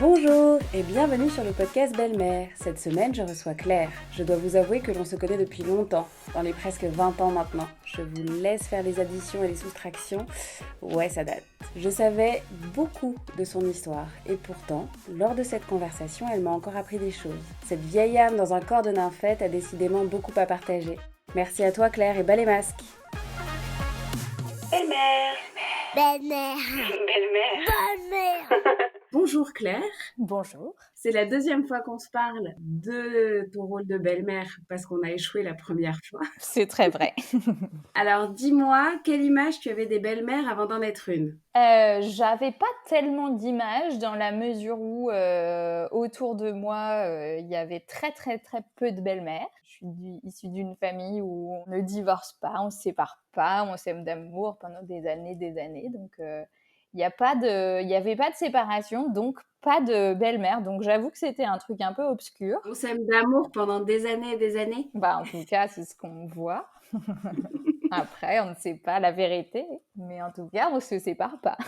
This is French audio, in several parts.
Bonjour et bienvenue sur le podcast Belle-Mère. Cette semaine, je reçois Claire. Je dois vous avouer que l'on se connaît depuis longtemps, dans les presque 20 ans maintenant. Je vous laisse faire les additions et les soustractions. Ouais, ça date. Je savais beaucoup de son histoire et pourtant, lors de cette conversation, elle m'a encore appris des choses. Cette vieille âme dans un corps de nymphette a décidément beaucoup à partager. Merci à toi Claire et bas les masques. Belle-mère. Belle-mère. Belle-mère. Belle-mère. Bonjour Claire. Bonjour. C'est la deuxième fois qu'on se parle de ton rôle de belle-mère parce qu'on a échoué la première fois. C'est très vrai. Alors dis-moi, quelle image tu avais des belles-mères avant d'en être une? J'avais pas tellement d'images dans la mesure où autour de moi, il y avait très peu de belles-mères. Je suis issue d'une famille où on ne divorce pas, on se sépare pas, on s'aime d'amour pendant des années. Donc il y avait pas de séparation, donc pas de belle-mère. Donc j'avoue que c'était un truc un peu obscur. On s'aime d'amour pendant des années et des années? Bah en tout cas, c'est ce qu'on voit. Après, on ne sait pas la vérité, mais en tout cas, on ne se sépare pas.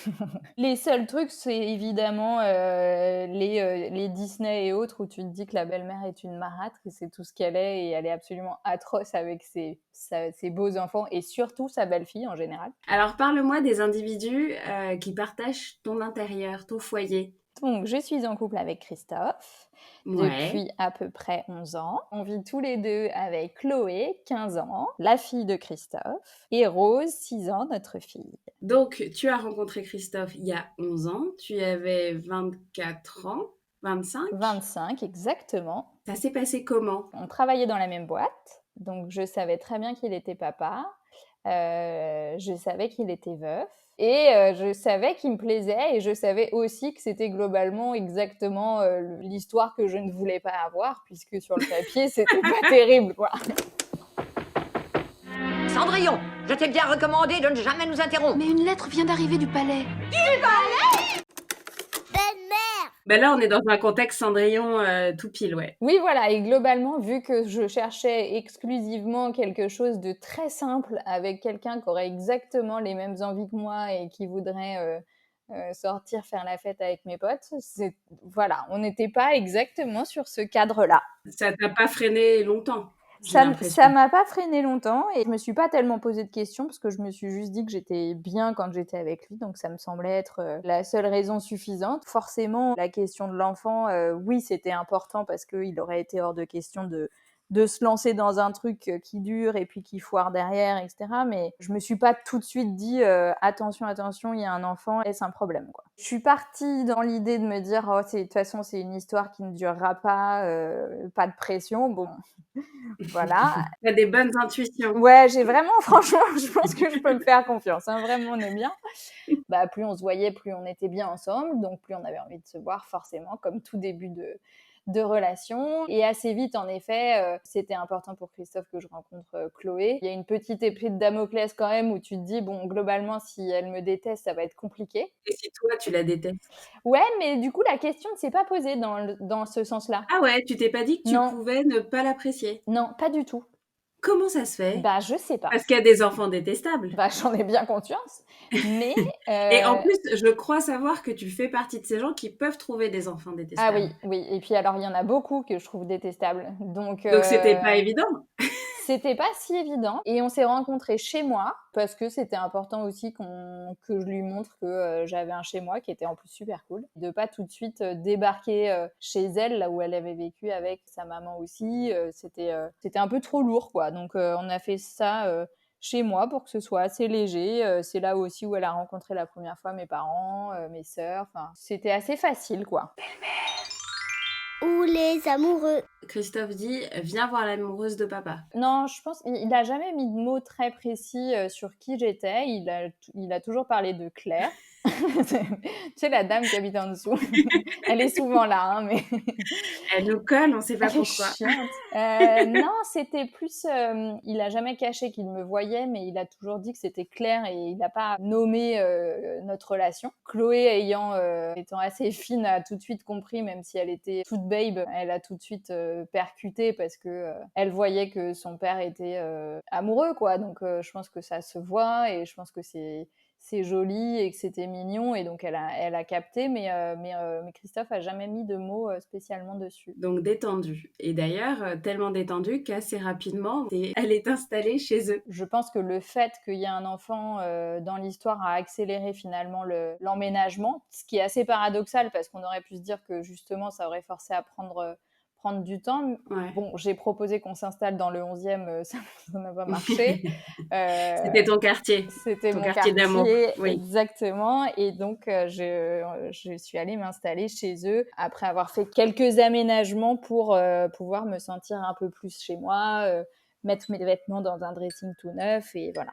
Les seuls trucs, c'est évidemment les Disney et autres où tu te dis que la belle-mère est une marâtre et c'est tout ce qu'elle est et elle est absolument atroce avec ses beaux enfants et surtout sa belle-fille en général. Alors parle-moi des individus qui partagent ton intérieur, ton foyer. Donc, je suis en couple avec Christophe depuis à peu près 11 ans. On vit tous les deux avec Chloé, 15 ans, la fille de Christophe, et Rose, 6 ans, notre fille. Donc, tu as rencontré Christophe il y a 11 ans, tu avais 24 ans, 25? 25, exactement. Ça s'est passé comment? On travaillait dans la même boîte, donc je savais très bien qu'il était papa, je savais qu'il était veuf, et je savais qu'il me plaisait, et je savais aussi que c'était globalement exactement l'histoire que je ne voulais pas avoir, puisque sur le papier, c'était pas terrible, quoi. Cendrillon, je t'ai bien recommandé de ne jamais nous interrompre. Mais une lettre vient d'arriver du palais. Belle-mère. Ben là, on est dans un contexte Cendrillon tout pile, ouais. Oui, voilà, et globalement, vu que je cherchais exclusivement quelque chose de très simple avec quelqu'un qui aurait exactement les mêmes envies que moi et qui voudrait sortir faire la fête avec mes potes, voilà, on n'était pas exactement sur ce cadre-là. Ça t'a pas freiné longtemps? Ça m'a pas freiné longtemps et je me suis pas tellement posé de questions parce que je me suis juste dit que j'étais bien quand j'étais avec lui, donc ça me semblait être la seule raison suffisante. Forcément, la question de l'enfant, oui, c'était important parce qu'il aurait été hors de question de se lancer dans un truc qui dure et puis qui foire derrière, etc. Mais je me suis pas tout de suite dit attention, il y a un enfant, est-ce un problème, quoi. Je suis partie dans l'idée de me dire oh, de toute façon c'est une histoire qui ne durera pas, pas de pression, bon. Voilà. T'as des bonnes intuitions. Ouais, j'ai vraiment, franchement, je pense que je peux me faire confiance. Hein, vraiment, on est bien. Bah, plus on se voyait, plus on était bien ensemble. Donc, plus on avait envie de se voir, forcément, comme tout début de relation. Et assez vite, en effet, c'était important pour Christophe que je rencontre Chloé. Il y a une petite épée de Damoclès quand même où tu te dis, bon, globalement, si elle me déteste, ça va être compliqué. Et si toi, tu la détestes? Ouais, mais du coup, la question ne s'est pas posée dans ce sens-là. Ah ouais, tu t'es pas dit que tu Non. pouvais ne pas l'apprécier? Non, pas du tout. Comment ça se fait? Bah, je sais pas. Parce qu'il y a des enfants détestables. Bah, j'en ai bien conscience. Mais Et en plus, je crois savoir que tu fais partie de ces gens qui peuvent trouver des enfants ah détestables. oui. Et puis alors, il y en a beaucoup que je trouve détestables. Donc C'était pas évident. c'était pas si évident. Et on s'est rencontrés chez moi parce que c'était important aussi que je lui montre que j'avais un chez moi qui était en plus super cool. De pas tout de suite débarquer chez elle, là où elle avait vécu avec sa maman aussi. C'était un peu trop lourd, quoi. Donc on a fait ça chez moi pour que ce soit assez léger. C'est là aussi où elle a rencontré la première fois mes parents, mes sœurs. Enfin, c'était assez facile, quoi. Ou les amoureux. Christophe dit viens voir l'amoureuse de papa. Non, je pense qu'il n'a jamais mis de mots très précis sur qui j'étais. Il a toujours parlé de Claire. Tu sais, la dame qui habite en dessous. Elle est souvent là, hein, mais Elle nous colle, on sait pas elle est pourquoi. chiante. Non, c'était plus... il a jamais caché qu'il me voyait, mais il a toujours dit que c'était Claire et il n'a pas nommé notre relation. Chloé, étant assez fine, a tout de suite compris, même si elle était toute babe, elle a tout de suite percuté parce que elle voyait que son père était amoureux, quoi. Donc je pense que ça se voit et je pense que c'est c'est joli et que c'était mignon, et donc elle a capté, mais Christophe a jamais mis de mots spécialement dessus. Donc détendu. Et d'ailleurs, tellement détendu qu'assez rapidement, elle est installée chez eux. Je pense que le fait qu'il y ait un enfant dans l'histoire a accéléré finalement l'emménagement, ce qui est assez paradoxal parce qu'on aurait pu se dire que justement ça aurait forcé à prendre du temps. Ouais. Bon, j'ai proposé qu'on s'installe dans le 11e, ça n'a pas marché. C'était ton quartier. C'était ton mon quartier d'amour. Oui. Exactement. Et donc, je suis allée m'installer chez eux après avoir fait quelques aménagements pour pouvoir me sentir un peu plus chez moi, mettre mes vêtements dans un dressing tout neuf, et voilà.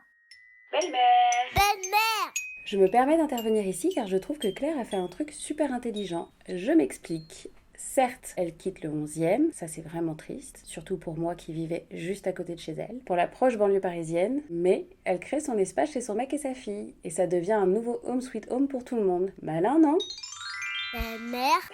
Belle-mère. Je me permets d'intervenir ici car je trouve que Claire a fait un truc super intelligent. Je m'explique. Certes, elle quitte le 11e, ça c'est vraiment triste, surtout pour moi qui vivais juste à côté de chez elle, pour la proche banlieue parisienne, mais elle crée son espace chez son mec et sa fille, et ça devient un nouveau home sweet home pour tout le monde. Malin, non? Belle-mère.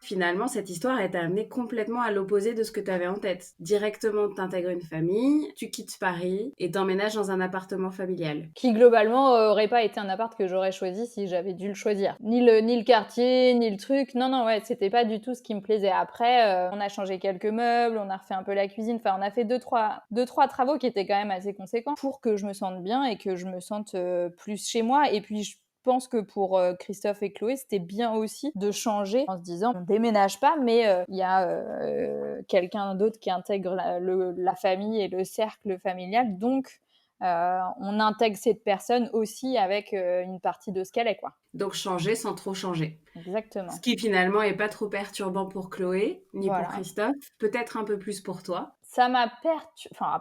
Finalement, cette histoire est amenée complètement à l'opposé de ce que tu avais en tête. Directement, tu intègres une famille, tu quittes Paris et t'emménages dans un appartement familial. Qui globalement aurait pas été un appart que j'aurais choisi si j'avais dû le choisir. Ni le quartier, ni le truc. Non, ouais, c'était pas du tout ce qui me plaisait. Après, on a changé quelques meubles, on a refait un peu la cuisine. Enfin, on a fait deux, trois travaux qui étaient quand même assez conséquents pour que je me sente bien et que je me sente plus chez moi. Et puis, je pense que pour Christophe et Chloé, c'était bien aussi de changer en se disant on déménage pas, mais il y a quelqu'un d'autre qui intègre la famille et le cercle familial, donc on intègre cette personne aussi avec une partie de ce qu'elle est, quoi. Donc changer sans trop changer. Exactement. Ce qui finalement est pas trop perturbant pour Chloé, ni Voilà. pour Christophe, peut-être un peu plus pour toi. Ça m'a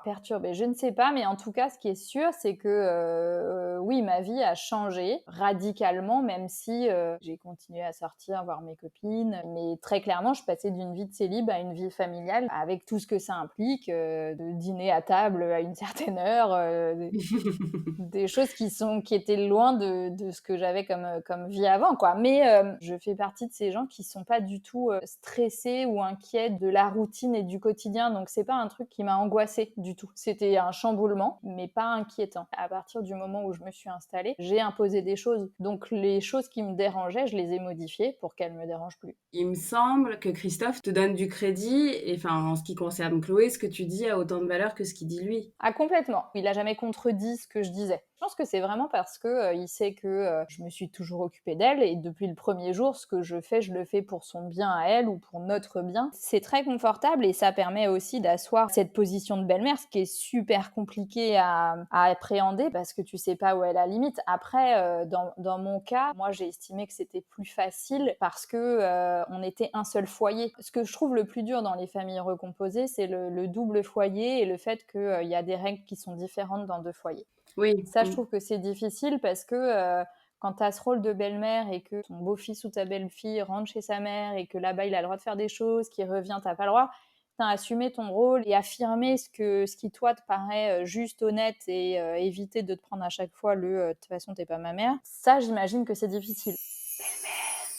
perturbé, je ne sais pas, mais en tout cas, ce qui est sûr, c'est que oui, ma vie a changé radicalement, même si j'ai continué à sortir, voir mes copines, mais très clairement, je passais d'une vie de célib à une vie familiale, avec tout ce que ça implique, de dîner à table à une certaine heure, des choses qui étaient loin de ce que j'avais comme vie avant, quoi. Mais je fais partie de ces gens qui sont pas du tout stressés ou inquiets de la routine et du quotidien, donc c'est pas un truc qui m'a angoissée du tout. C'était un chamboulement, mais pas inquiétant. À partir du moment où je me suis installée, j'ai imposé des choses. Donc les choses qui me dérangeaient, je les ai modifiées pour qu'elles me dérangent plus. Il me semble que Christophe te donne du crédit, et enfin, en ce qui concerne Chloé, ce que tu dis a autant de valeur que ce qu'il dit lui. Ah, complètement. Il a jamais contredit ce que je disais. Je pense que c'est vraiment parce que il sait que je me suis toujours occupée d'elle, et depuis le premier jour, ce que je fais, je le fais pour son bien à elle ou pour notre bien. C'est très confortable et ça permet aussi d'asseoir cette position de belle-mère, ce qui est super compliqué à appréhender parce que tu sais pas où est la limite. Après, dans mon cas, moi j'ai estimé que c'était plus facile parce que on était un seul foyer. Ce que je trouve le plus dur dans les familles recomposées, c'est le double foyer et le fait qu'il y a des règles qui sont différentes dans deux foyers. Oui. Ça, je trouve que c'est difficile parce que quand tu as ce rôle de belle-mère et que ton beau-fils ou ta belle-fille rentre chez sa mère et que là-bas, il a le droit de faire des choses, qu'il revient, t'as pas le droit, t'as assumé ton rôle et affirmer ce qui, toi, te paraît juste, honnête, et éviter de te prendre à chaque fois de toute façon, t'es pas ma mère. Ça, j'imagine que c'est difficile.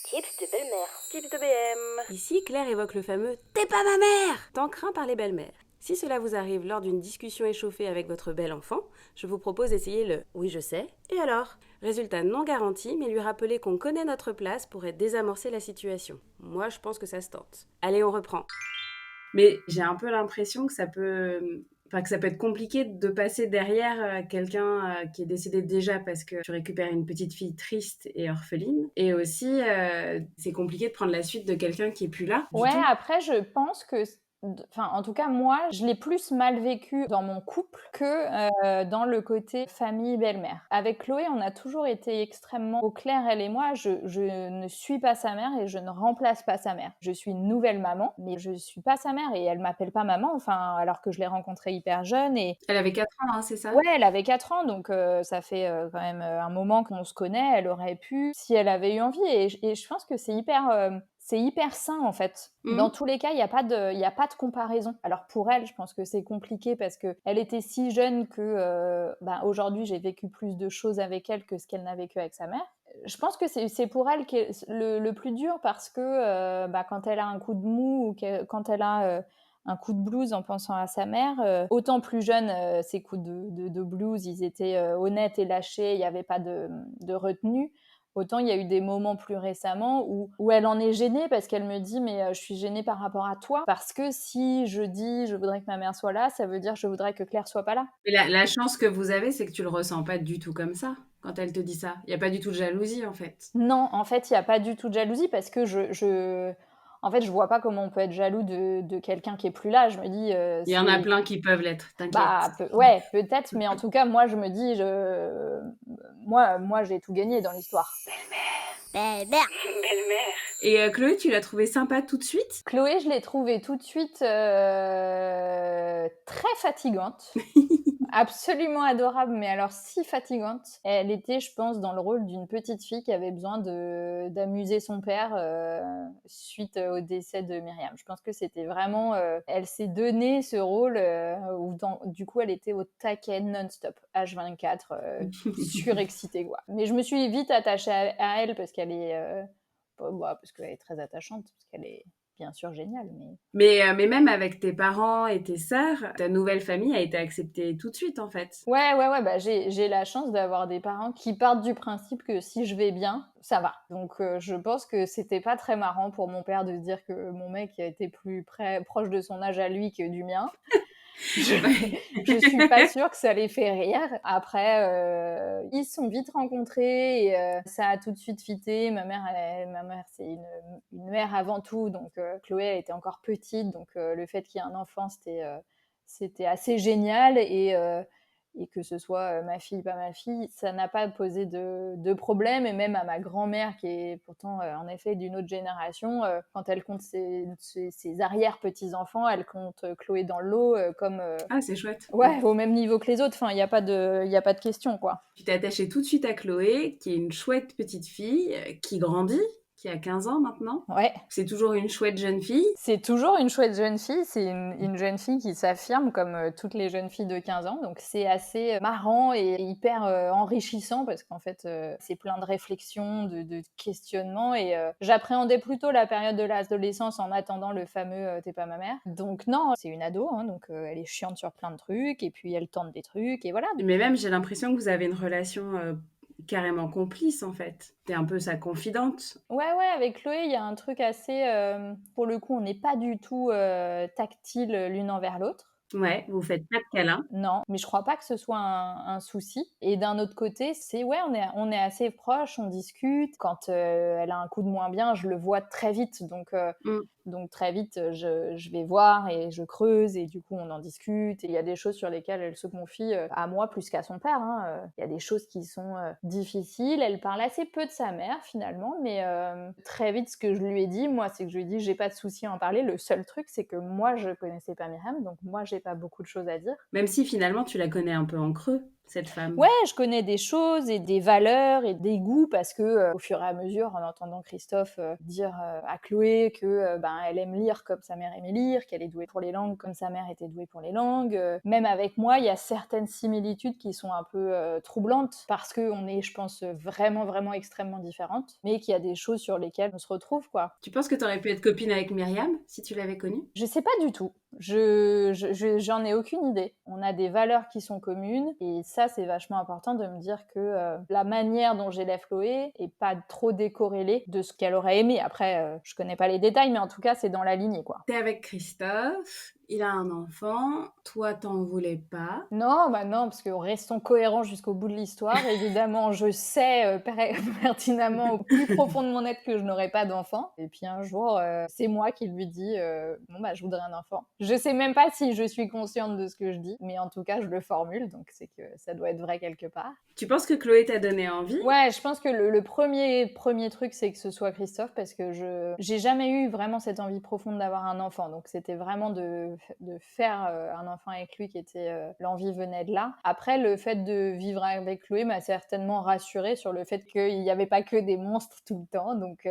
Tips de belle-mère. Tips de BM. Ici, Claire évoque le fameux « T'es pas ma mère !» tant craint par les belles-mères. Si cela vous arrive lors d'une discussion échauffée avec votre bel enfant, je vous propose d'essayer le « Oui, je sais, et alors ?» Résultat non garanti, mais lui rappeler qu'on connaît notre place pourrait désamorcer la situation. Moi, je pense que ça se tente. Allez, on reprend. Mais j'ai un peu l'impression que ça peut être compliqué de passer derrière quelqu'un qui est décédé déjà parce que tu récupères une petite fille triste et orpheline. Et aussi, c'est compliqué de prendre la suite de quelqu'un qui est plus là. Ouais, après, je pense que... Enfin, en tout cas, moi, je l'ai plus mal vécu dans mon couple que dans le côté famille belle-mère. Avec Chloé, on a toujours été extrêmement au clair, elle et moi. Je ne suis pas sa mère et je ne remplace pas sa mère. Je suis une nouvelle maman, mais je suis pas sa mère et elle m'appelle pas maman, enfin, alors que je l'ai rencontrée hyper jeune. Et elle avait 4 ans, hein, c'est ça? Ouais, elle avait 4 ans, donc ça fait quand même un moment qu'on se connaît. Elle aurait pu, si elle avait eu envie. Et je pense que c'est hyper sain, en fait. Dans tous les cas, il y a pas de comparaison. Alors pour elle, je pense que c'est compliqué parce que elle était si jeune que aujourd'hui, j'ai vécu plus de choses avec elle que ce qu'elle n'a vécu avec sa mère. Je pense que c'est pour elle le plus dur parce que quand elle a un coup de mou ou quand elle a un coup de blues en pensant à sa mère. Autant plus jeune, ses coups de blues, ils étaient honnêtes et lâchés, il n'y avait pas de retenue. Autant il y a eu des moments plus récemment où elle en est gênée parce qu'elle me dit mais je suis gênée par rapport à toi parce que si je dis je voudrais que ma mère soit là, ça veut dire je voudrais que Claire soit pas là. Et la chance que vous avez, c'est que tu le ressens pas du tout comme ça quand elle te dit ça. Il y a pas du tout de jalousie en fait. Non, en fait, il y a pas du tout de jalousie parce que en fait, je vois pas comment on peut être jaloux de quelqu'un qui est plus là. Je me dis, Il y en a c'est plein qui peuvent l'être, t'inquiète. bah ouais, peut-être, mais en tout cas, moi, je me dis, moi, j'ai tout gagné dans l'histoire. Belle-mère. Et Chloé, tu l'as trouvée sympa tout de suite? Chloé, je l'ai trouvée tout de suite très fatigante. Absolument adorable, mais alors si fatigante. Elle était, je pense, dans le rôle d'une petite fille qui avait besoin d'amuser son père suite au décès de Myriam. Je pense que c'était vraiment... elle s'est donné ce rôle où, du coup, elle était au taquet non-stop, H24, surexcitée, quoi. Mais je me suis vite attachée à elle parce qu'elle est... parce qu'elle est très attachante, parce qu'elle est bien sûr géniale, Mais même avec tes parents et tes sœurs, ta nouvelle famille a été acceptée tout de suite en fait. Ouais, bah j'ai la chance d'avoir des parents qui partent du principe que si je vais bien, ça va. Donc je pense que c'était pas très marrant pour mon père de se dire que mon mec a été proche de son âge à lui que du mien. Je suis pas sûre que ça les fait rire. Après, ils se sont vite rencontrés et ça a tout de suite fité. Ma mère, c'est une mère avant tout, donc Chloé, elle était encore petite, donc le fait qu'il y ait un enfant, c'était assez génial et que ce soit ma fille, pas ma fille, ça n'a pas posé de problème. Et même à ma grand-mère, qui est pourtant en effet d'une autre génération, quand elle compte ses arrière-petits-enfants, elle compte Chloé dans le lot comme... Ah, c'est chouette. ouais, au même niveau que les autres. Enfin, il n'y a pas de question, quoi. Tu t'es attachée tout de suite à Chloé, qui est une chouette petite fille, qui grandit, qui a 15 ans maintenant. Ouais. C'est toujours une chouette jeune fille. C'est toujours une chouette jeune fille. C'est une jeune fille qui s'affirme comme toutes les jeunes filles de 15 ans. Donc c'est assez marrant et hyper enrichissant parce qu'en fait, c'est plein de réflexions, de questionnements. Et j'appréhendais plutôt la période de l'adolescence en attendant le fameux T'es pas ma mère. Donc non, c'est une ado, hein, donc elle est chiante sur plein de trucs et puis elle tente des trucs et voilà. Mais même, j'ai l'impression que vous avez une relation carrément complice en fait. T'es un peu sa confidente. Ouais, avec Chloé, il y a un truc assez... pour le coup, on n'est pas du tout tactile l'une envers l'autre. Ouais, vous faites pas de câlins. Non, mais je crois pas que ce soit un souci. Et d'un autre côté, c'est ouais, on est assez proches, on discute. Quand elle a un coup de moins bien, je le vois très vite. Donc très vite, je vais voir et je creuse et du coup on en discute. Et il y a des choses sur lesquelles elle se confie à moi plus qu'à son père. Hein. Il y a des choses qui sont difficiles. Elle parle assez peu de sa mère finalement, mais très vite ce que je lui ai dit, moi, c'est que je lui ai dit j'ai pas de souci à en parler. Le seul truc, c'est que moi je connaissais pas Myriam, donc moi j'ai pas beaucoup de choses à dire. Même si finalement tu la connais un peu en creux, cette femme. Ouais, je connais des choses et des valeurs et des goûts parce que au fur et à mesure, en entendant Christophe dire à Chloé que elle aime lire comme sa mère aimait lire, qu'elle est douée pour les langues comme sa mère était douée pour les langues, même avec moi, il y a certaines similitudes qui sont un peu troublantes parce que on est, je pense, vraiment, vraiment extrêmement différentes, mais qu'il y a des choses sur lesquelles on se retrouve, quoi. Tu penses que t'aurais pu être copine avec Myriam si tu l'avais connue? Je sais pas du tout. J'en ai aucune idée. On a des valeurs qui sont communes et ça, c'est vachement important de me dire que la manière dont j'élève Chloé est pas trop décorrélée de ce qu'elle aurait aimé. Après, je connais pas les détails, mais en tout cas, c'est dans la lignée, quoi. T'es avec Christophe, il a un enfant, toi t'en voulais pas. Non, non, parce que restons cohérents jusqu'au bout de l'histoire. Évidemment, je sais pertinemment au plus profond de mon être que je n'aurai pas d'enfant. Et puis un jour, c'est moi qui lui dis je voudrais un enfant. Je sais même pas si je suis consciente de ce que je dis, mais en tout cas, je le formule, donc c'est que ça doit être vrai quelque part. Tu penses que Chloé t'a donné envie? Ouais, je pense que le premier truc, c'est que ce soit Christophe, parce que j'ai jamais eu vraiment cette envie profonde d'avoir un enfant. Donc c'était vraiment de faire un enfant avec lui qui était... l'envie venait de là. Après, le fait de vivre avec Chloé m'a certainement rassurée sur le fait qu'il n'y avait pas que des monstres tout le temps. Donc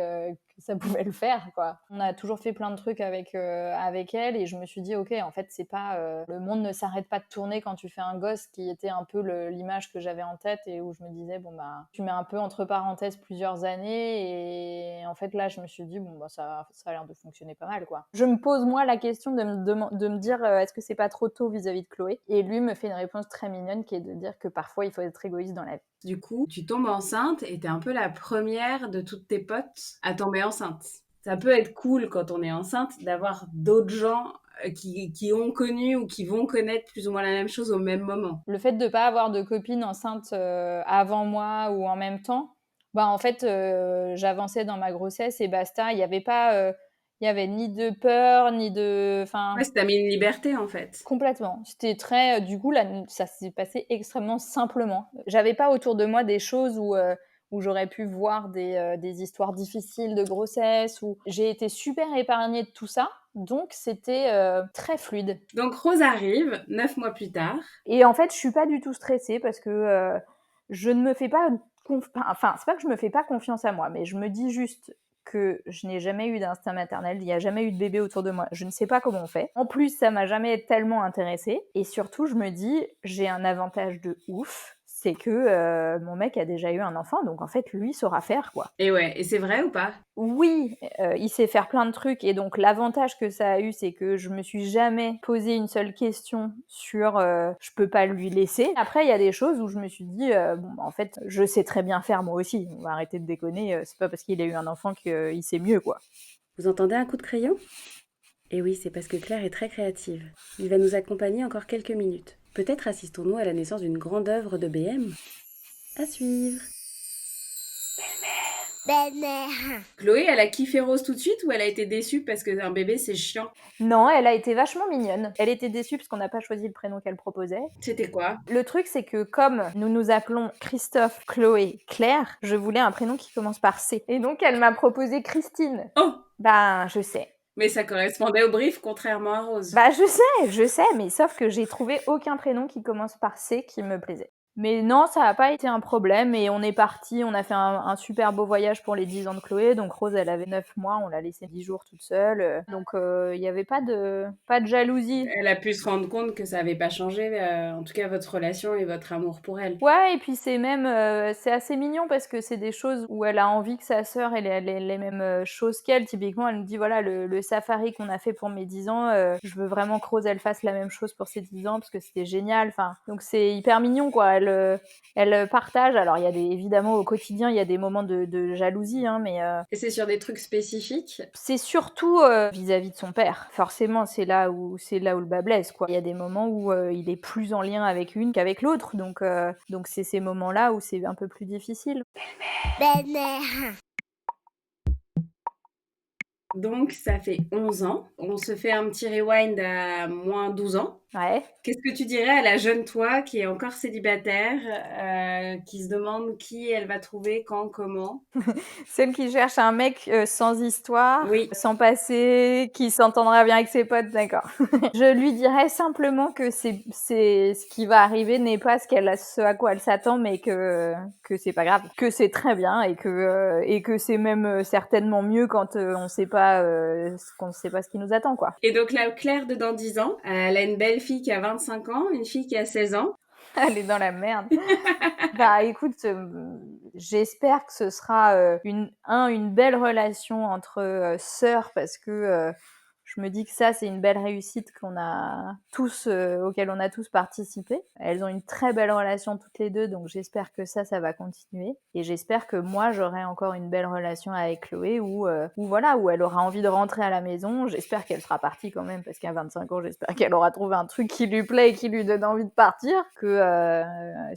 ça pouvait le faire, quoi. On a toujours fait plein de trucs avec elle et je me suis dit, ok, en fait, c'est pas le monde ne s'arrête pas de tourner quand tu fais un gosse, qui était un peu l'image que j'avais en tête et où je me disais, bon, bah, tu mets un peu entre parenthèses plusieurs années et en fait, là, je me suis dit, bon, bah, ça a l'air de fonctionner pas mal, quoi. Je me pose, moi, la question de me dire, est-ce que c'est pas trop tôt vis-à-vis de Chloé? Et lui me fait une réponse très mignonne qui est de dire que parfois, il faut être égoïste dans la vie. Du coup, tu tombes enceinte et t'es un peu la première de toutes tes potes à tomber enceinte. Ça peut être cool quand on est enceinte d'avoir d'autres gens qui ont connu ou qui vont connaître plus ou moins la même chose au même moment. Le fait de pas avoir de copine enceinte avant moi ou en même temps, bah en fait, j'avançais dans ma grossesse et basta. Il y avait pas, il y avait ni de peur, ni de, enfin, Ouais, ça t'a mis une liberté en fait. complètement. C'était très, du coup, là, ça s'est passé extrêmement simplement. J'avais pas autour de moi des choses où j'aurais pu voir des histoires difficiles de grossesse. Où j'ai été super épargnée de tout ça, donc c'était très fluide. Donc Rose arrive 9 mois plus tard. Et en fait, je suis pas du tout stressée parce que je ne me fais pas enfin, c'est pas que je me fais pas confiance à moi, mais je me dis juste que je n'ai jamais eu d'instinct maternel, il n'y a jamais eu de bébé autour de moi, je ne sais pas comment on fait. En plus, ça m'a jamais tellement intéressée. Et surtout, je me dis, j'ai un avantage de ouf, c'est que mon mec a déjà eu un enfant, donc en fait, lui saura faire, quoi. Et ouais, et c'est vrai ou pas? Oui, il sait faire plein de trucs et donc l'avantage que ça a eu, c'est que je me suis jamais posé une seule question sur je peux pas lui laisser. Après, il y a des choses où je me suis dit bon, bah, en fait, je sais très bien faire moi aussi. On va arrêter de déconner. C'est pas parce qu'il a eu un enfant qu'il sait mieux, quoi. Vous entendez un coup de crayon? Et oui, c'est parce que Claire est très créative. Il va nous accompagner encore quelques minutes. Peut-être assistons-nous à la naissance d'une grande œuvre de BM. À suivre. Belle-mère. Chloé, elle a kiffé Rose tout de suite ou elle a été déçue parce qu'un bébé c'est chiant? Non, elle a été vachement mignonne. Elle était déçue parce qu'on n'a pas choisi le prénom qu'elle proposait. C'était quoi? Le truc, c'est que comme nous nous appelons Christophe, Chloé, Claire, je voulais un prénom qui commence par C. Et donc, elle m'a proposé Christine. Oh! Ben, je sais. Mais ça correspondait au brief, contrairement à Rose. Bah, je sais, mais sauf que j'ai trouvé aucun prénom qui commence par C qui me plaisait. Mais non, ça n'a pas été un problème et on est parti, on a fait un super beau voyage pour les 10 ans de Chloé. Donc Rose, elle avait 9 mois, on l'a laissée 10 jours toute seule. Donc il n'y avait pas de jalousie. Elle a pu se rendre compte que ça n'avait pas changé, en tout cas votre relation et votre amour pour elle. Ouais, et puis c'est même, c'est assez mignon parce que c'est des choses où elle a envie que sa sœur ait les mêmes choses qu'elle. Typiquement, elle me dit, voilà, le safari qu'on a fait pour mes 10 ans, je veux vraiment que Rose, elle fasse la même chose pour ses 10 ans parce que c'était génial. Enfin, donc c'est hyper mignon, quoi. Elle partage. Alors, il y a évidemment, au quotidien, il y a des moments de jalousie, hein, mais Et c'est sur des trucs spécifiques? c'est surtout vis-à-vis de son père. Forcément, c'est là où le bas blesse, quoi. Il y a des moments où il est plus en lien avec une qu'avec l'autre, donc c'est ces moments-là où c'est un peu plus difficile. Belle-mère. Donc ça fait 11 ans. On se fait un petit rewind à moins 12 ans. Ouais. Qu'est-ce que tu dirais à la jeune toi qui est encore célibataire, qui se demande qui elle va trouver, quand, comment? Celle qui cherche un mec sans histoire, Oui. sans passé, qui s'entendra bien avec ses potes, d'accord. Je lui dirais simplement que c'est ce qui va arriver n'est pas ce à quoi elle s'attend, mais que c'est pas grave, que c'est très bien et que c'est même certainement mieux quand on sait pas qu'on sait pas ce qui nous attend, quoi. Et donc la Claire de dans 10 ans, elle a une belle fille qui a 25 ans, une fille qui a 16 ans. Elle est dans la merde. Bah écoute, j'espère que ce sera une belle relation entre sœurs parce que je me dis que ça c'est une belle réussite qu'on a tous auquel on a tous participé. Elles ont une très belle relation toutes les deux, donc j'espère que ça va continuer et j'espère que moi j'aurai encore une belle relation avec Chloé où voilà, où elle aura envie de rentrer à la maison. J'espère qu'elle sera partie quand même parce qu'à 25 ans, j'espère qu'elle aura trouvé un truc qui lui plaît et qui lui donne envie de partir, que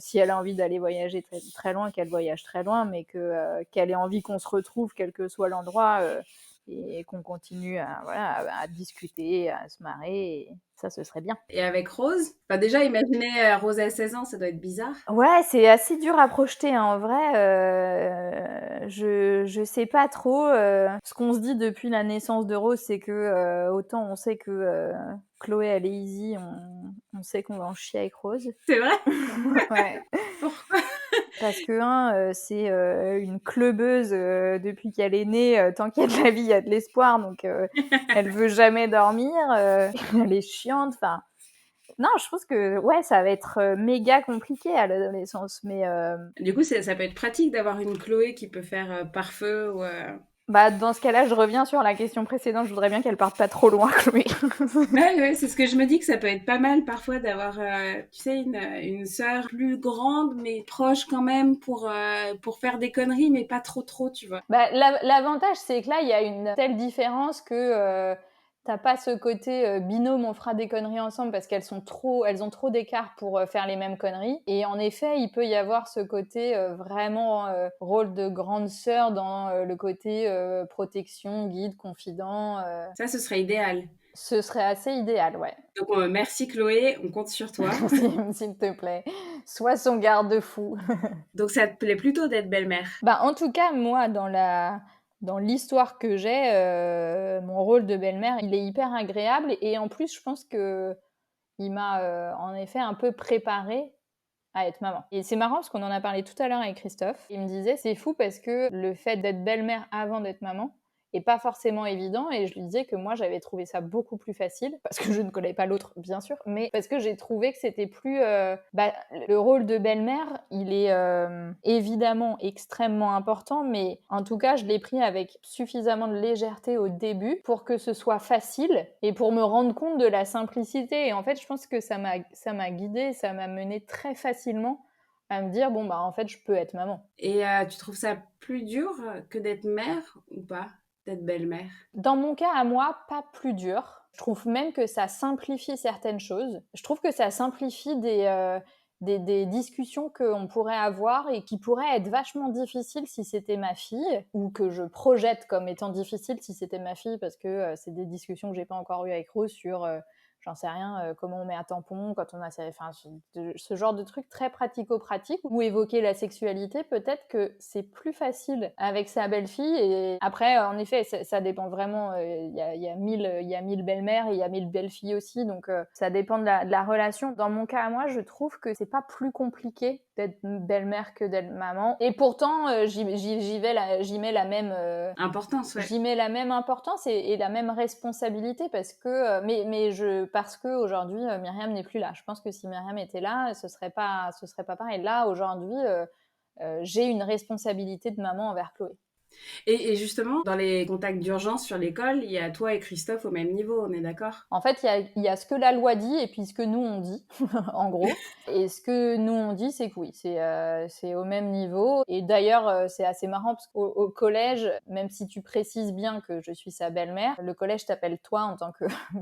si elle a envie d'aller voyager très, très loin, qu'elle voyage très loin, mais qu'elle ait envie qu'on se retrouve quel que soit l'endroit et qu'on continue à discuter, à se marrer. Et ça, ce serait bien. Et avec Rose, enfin déjà imaginez Rose à 16 ans, ça doit être bizarre. Ouais, c'est assez dur à projeter, hein. En vrai, je sais pas trop. Ce qu'on se dit depuis la naissance de Rose, c'est que autant on sait que Chloé, elle est easy, on sait qu'on va en chier avec Rose. C'est vrai? Ouais. Pourquoi? Parce que c'est une clubeuse depuis qu'elle est née. Tant qu'il y a de la vie, il y a de l'espoir. Donc, elle veut jamais dormir. Elle est chiante. Enfin, non, je pense que ouais, ça va être méga compliqué à l'adolescence. Mais Du coup, ça peut être pratique d'avoir une Chloé qui peut faire pare-feu ou... bah, dans ce cas-là, je reviens sur la question précédente. Je voudrais bien qu'elle parte pas trop loin, Chloé. Ouais, c'est ce que je me dis, que ça peut être pas mal parfois d'avoir, tu sais, une sœur plus grande mais proche quand même pour faire des conneries mais pas trop, tu vois. Bah, l'avantage, c'est que là, il y a une telle différence que t'as pas ce côté binôme, on fera des conneries ensemble parce qu'elles ont trop d'écart pour faire les mêmes conneries. Et en effet, il peut y avoir ce côté vraiment rôle de grande sœur dans le côté protection, guide, confident. Ça, ce serait idéal. Ce serait assez idéal, ouais. Donc, merci Chloé, on compte sur toi. S'il te plaît. Sois son garde-fou. Donc, ça te plaît plutôt d'être belle-mère? Bah, en tout cas, moi, dans l'histoire que j'ai, mon rôle de belle-mère, il est hyper agréable. Et en plus, je pense que il m'a en effet un peu préparée à être maman. Et c'est marrant parce qu'on en a parlé tout à l'heure avec Christophe. Il me disait, c'est fou parce que le fait d'être belle-mère avant d'être maman est pas forcément évident. Et je lui disais que moi, j'avais trouvé ça beaucoup plus facile, parce que je ne connais pas l'autre, bien sûr, mais parce que j'ai trouvé que c'était plus... le rôle de belle-mère, il est évidemment extrêmement important, mais en tout cas, je l'ai pris avec suffisamment de légèreté au début pour que ce soit facile et pour me rendre compte de la simplicité. Et en fait, je pense que ça m'a guidée, ça m'a menée très facilement à me dire, bon, bah en fait, je peux être maman. Et tu trouves ça plus dur que d'être mère ou pas, d'être belle-mère? Dans mon cas à moi, pas plus dur. Je trouve même que ça simplifie certaines choses. Je trouve que ça simplifie des discussions qu'on pourrait avoir et qui pourraient être vachement difficiles si c'était ma fille, ou que je projette comme étant difficiles si c'était ma fille, parce que c'est des discussions que j'ai pas encore eues avec Rose sur... j'en sais rien, comment on met un tampon quand on a... Enfin, ce genre de trucs très pratico-pratiques, ou évoquer la sexualité, peut-être que c'est plus facile avec sa belle-fille. Et après, en effet, ça dépend vraiment. Il y a 1000 belles-mères et il y a 1000 belles-filles aussi, donc ça dépend de la relation. Dans mon cas à moi, je trouve que c'est pas plus compliqué d'être belle-mère que d'être maman. Et pourtant, j'y mets la même... Importance, ouais. J'y mets la même importance et la même responsabilité, parce que parce que aujourd'hui Myriam n'est plus là. Je pense que si Myriam était là, ce serait pas pareil. Là aujourd'hui, j'ai une responsabilité de maman envers Chloé. Et justement, dans les contacts d'urgence sur l'école, il y a toi et Christophe au même niveau, on est d'accord? En fait, il y a ce que la loi dit et puis ce que nous on dit, en gros. Et ce que nous on dit, c'est que oui, c'est au même niveau. Et d'ailleurs, c'est assez marrant parce qu'au collège, même si tu précises bien que je suis sa belle-mère, le collège t'appelle toi en tant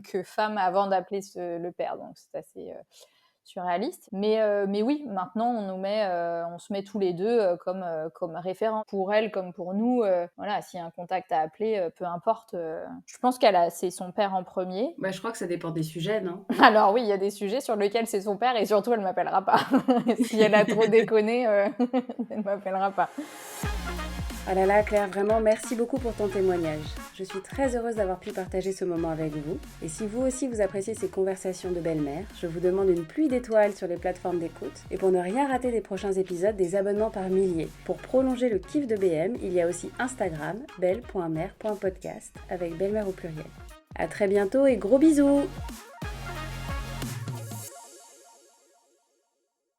que femme avant d'appeler le père. Donc c'est assez... surréaliste, mais oui, maintenant on se met tous les deux comme référents pour elle comme pour nous. Voilà, s'il y a un contact à appeler, peu importe. Je pense c'est son père en premier. Bah, je crois que ça dépend des sujets, non? Alors oui, il y a des sujets sur lesquels c'est son père et surtout elle m'appellera pas. Si elle a trop déconné, elle m'appellera pas. Ah là là, Claire, vraiment merci beaucoup pour ton témoignage. Je suis très heureuse d'avoir pu partager ce moment avec vous. Et si vous aussi vous appréciez ces conversations de belle-mère, je vous demande une pluie d'étoiles sur les plateformes d'écoute. Et pour ne rien rater des prochains épisodes, des abonnements par milliers. Pour prolonger le kiff de BM, il y a aussi Instagram, belle.mère.podcast, avec belle-mère au pluriel. À très bientôt et gros bisous!